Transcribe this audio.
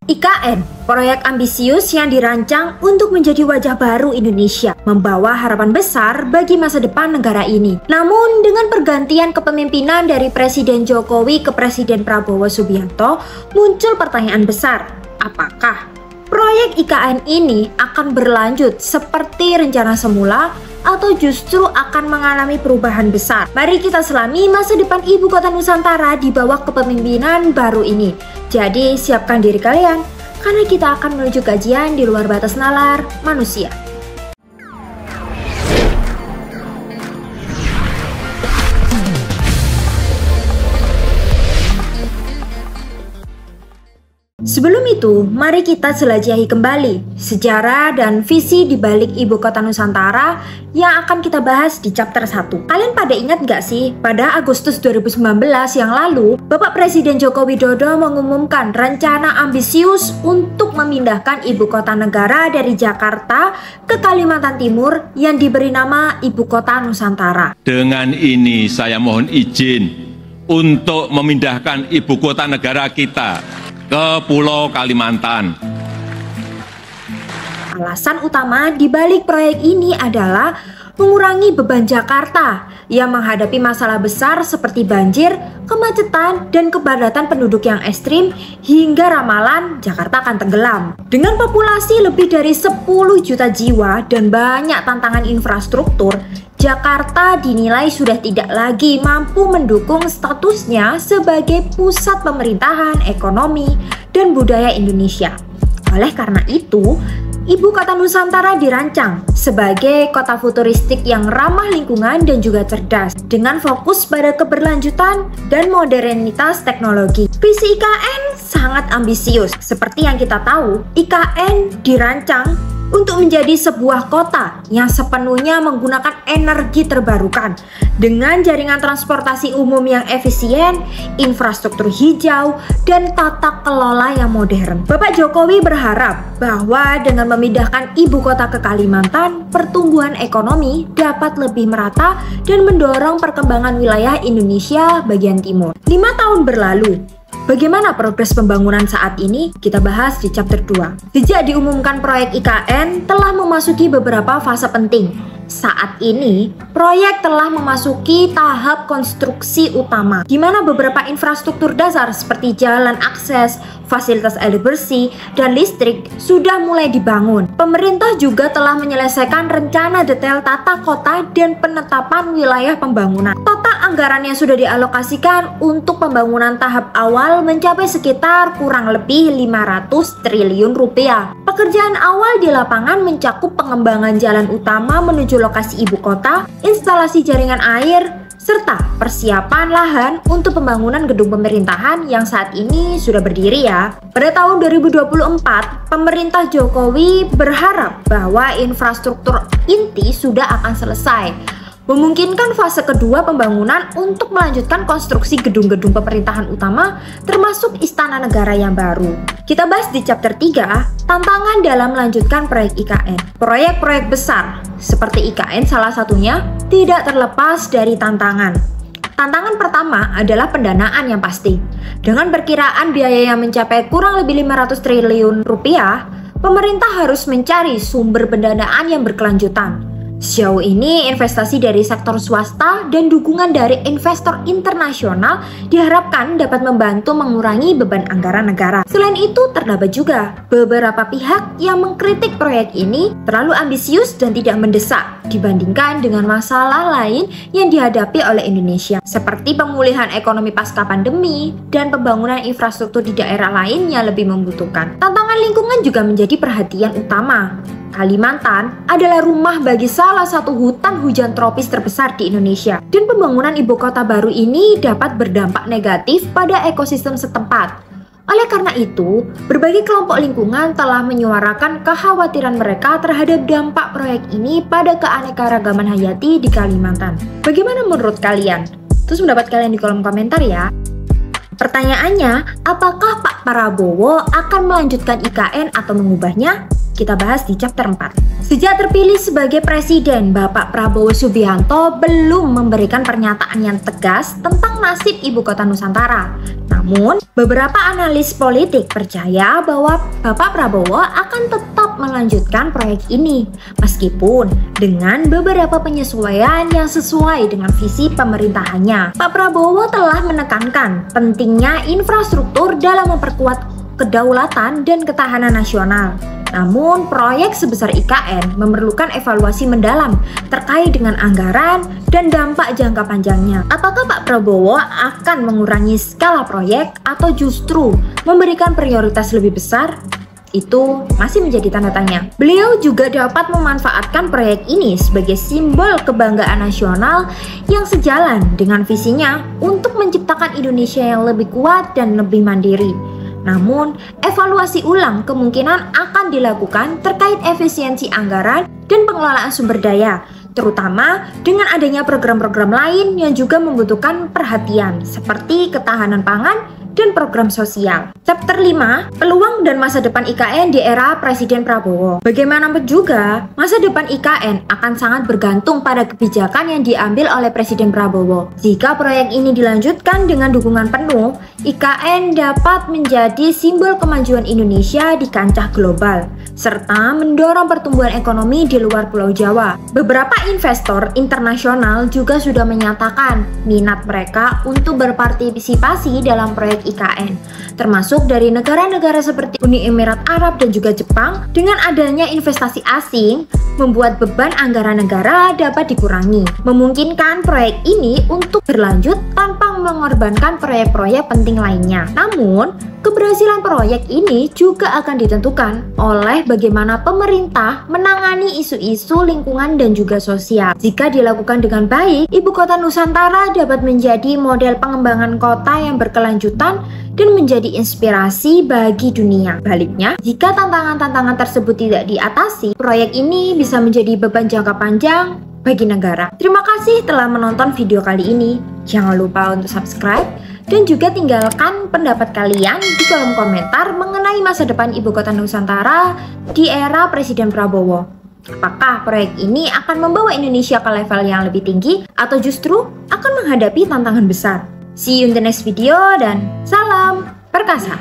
IKN, proyek ambisius yang dirancang untuk menjadi wajah baru Indonesia, membawa harapan besar bagi masa depan negara ini. Namun, dengan pergantian kepemimpinan dari Presiden Jokowi ke Presiden Prabowo Subianto, muncul pertanyaan besar, apakah proyek IKN ini akan berlanjut seperti rencana semula atau justru akan mengalami perubahan besar? Mari kita selami masa depan Ibu Kota Nusantara di bawah kepemimpinan baru ini. Jadi siapkan diri kalian, karena kita akan menuju kajian di luar batas nalar manusia. Sebelum itu, mari kita jelajahi kembali sejarah dan visi di balik Ibu Kota Nusantara yang akan kita bahas di chapter 1. Kalian pada ingat gak sih, pada Agustus 2019 yang lalu, Bapak Presiden Joko Widodo mengumumkan rencana ambisius untuk memindahkan Ibu Kota Negara dari Jakarta ke Kalimantan Timur yang diberi nama Ibu Kota Nusantara. Dengan ini saya mohon izin untuk memindahkan Ibu Kota Negara kita ke Pulau Kalimantan. Alasan utama di balik proyek ini adalah mengurangi beban Jakarta yang menghadapi masalah besar seperti banjir, kemacetan, dan kepadatan penduduk yang ekstrim hingga ramalan Jakarta akan tenggelam. Dengan populasi lebih dari 10 juta jiwa dan banyak tantangan infrastruktur, Jakarta dinilai sudah tidak lagi mampu mendukung statusnya sebagai pusat pemerintahan, ekonomi, dan budaya Indonesia. Oleh karena itu, Ibu Kota Nusantara dirancang sebagai kota futuristik yang ramah lingkungan dan juga cerdas, dengan fokus pada keberlanjutan dan modernitas teknologi. Visi IKN sangat ambisius. Seperti yang kita tahu, IKN dirancang untuk menjadi sebuah kota yang sepenuhnya menggunakan energi terbarukan dengan jaringan transportasi umum yang efisien, infrastruktur hijau, dan tata kelola yang modern. Bapak Jokowi berharap bahwa dengan memindahkan ibu kota ke Kalimantan, pertumbuhan ekonomi dapat lebih merata dan mendorong perkembangan wilayah Indonesia bagian timur. 5 tahun berlalu, bagaimana progres pembangunan saat ini? Kita bahas di chapter 2. Sejak diumumkan proyek IKN telah memasuki beberapa fase penting. Saat ini, proyek telah memasuki tahap konstruksi utama, di mana beberapa infrastruktur dasar seperti jalan akses, fasilitas air bersih, dan listrik sudah mulai dibangun. Pemerintah juga telah menyelesaikan rencana detail tata kota dan penetapan wilayah pembangunan. Total anggaran yang sudah dialokasikan untuk pembangunan tahap awal mencapai sekitar kurang lebih 500 triliun rupiah. Pekerjaan awal di lapangan mencakup pengembangan jalan utama menuju lokasi ibu kota, instalasi jaringan air, serta persiapan lahan untuk pembangunan gedung pemerintahan yang saat ini sudah berdiri ya. Pada tahun 2024, pemerintah Jokowi berharap bahwa infrastruktur inti sudah akan selesai, memungkinkan fase kedua pembangunan untuk melanjutkan konstruksi gedung-gedung pemerintahan utama termasuk istana negara yang baru. Kita bahas di chapter 3, tantangan dalam melanjutkan proyek IKN. Proyek-proyek besar seperti IKN salah satunya tidak terlepas dari tantangan. Tantangan pertama adalah pendanaan yang pasti. Dengan perkiraan biaya yang mencapai kurang lebih 500 triliun rupiah, pemerintah harus mencari sumber pendanaan yang berkelanjutan. Sejauh ini, investasi dari sektor swasta dan dukungan dari investor internasional diharapkan dapat membantu mengurangi beban anggaran negara. Selain itu, terdapat juga beberapa pihak yang mengkritik proyek ini terlalu ambisius dan tidak mendesak dibandingkan dengan masalah lain yang dihadapi oleh Indonesia, seperti pemulihan ekonomi pasca pandemi dan pembangunan infrastruktur di daerah lain yang lebih membutuhkan. Tantangan lingkungan juga menjadi perhatian utama. Kalimantan adalah rumah bagi salah satu hutan hujan tropis terbesar di Indonesia, dan pembangunan ibu kota baru ini dapat berdampak negatif pada ekosistem setempat. Oleh karena itu, berbagai kelompok lingkungan telah menyuarakan kekhawatiran mereka terhadap dampak proyek ini pada keanekaragaman hayati di Kalimantan. Bagaimana menurut kalian? Terus pendapat kalian di kolom komentar ya. Pertanyaannya, apakah Pak Prabowo akan melanjutkan IKN atau mengubahnya? Kita bahas di chapter 4. Sejak terpilih sebagai presiden, Bapak Prabowo Subianto belum memberikan pernyataan yang tegas tentang nasib ibu kota Nusantara. Namun, beberapa analis politik percaya bahwa Bapak Prabowo akan tetap melanjutkan proyek ini, meskipun dengan beberapa penyesuaian yang sesuai dengan visi pemerintahannya. Pak Prabowo telah menekankan pentingnya infrastruktur dalam memperkuat kedaulatan dan ketahanan nasional. Namun, proyek sebesar IKN memerlukan evaluasi mendalam terkait dengan anggaran dan dampak jangka panjangnya. Apakah Pak Prabowo akan mengurangi skala proyek atau justru memberikan prioritas lebih besar? Itu masih menjadi tanda tanya. Beliau juga dapat memanfaatkan proyek ini sebagai simbol kebanggaan nasional yang sejalan dengan visinya untuk menciptakan Indonesia yang lebih kuat dan lebih mandiri. Namun, evaluasi ulang kemungkinan akan dilakukan terkait efisiensi anggaran dan pengelolaan sumber daya, terutama dengan adanya program-program lain yang juga membutuhkan perhatian, seperti ketahanan pangan dan program sosial. Chapter 5, peluang dan masa depan IKN di era Presiden Prabowo. Bagaimanapun juga, masa depan IKN akan sangat bergantung pada kebijakan yang diambil oleh Presiden Prabowo. Jika proyek ini dilanjutkan dengan dukungan penuh, IKN dapat menjadi simbol kemajuan Indonesia di kancah global, serta mendorong pertumbuhan ekonomi di luar Pulau Jawa. Beberapa investor internasional juga sudah menyatakan minat mereka untuk berpartisipasi dalam proyek IKN, termasuk dari negara-negara seperti Uni Emirat Arab dan juga Jepang. Dengan adanya investasi asing, membuat beban anggaran negara dapat dikurangi, memungkinkan proyek ini untuk berlanjut tanpa mengorbankan proyek-proyek penting lainnya. Namun, keberhasilan proyek ini juga akan ditentukan oleh bagaimana pemerintah menangani isu-isu lingkungan dan juga sosial. Jika dilakukan dengan baik, Ibu Kota Nusantara dapat menjadi model pengembangan kota yang berkelanjutan dan menjadi inspirasi bagi dunia. Baliknya, jika tantangan-tantangan tersebut tidak diatasi, proyek ini bisa menjadi beban jangka panjang bagi negara. Terima kasih telah menonton video kali ini. Jangan lupa untuk subscribe dan juga tinggalkan pendapat kalian di kolom komentar mengenai masa depan Ibu Kota Nusantara di era Presiden Prabowo. Apakah proyek ini akan membawa Indonesia ke level yang lebih tinggi atau justru akan menghadapi tantangan besar? See you in the next video dan salam perkasa.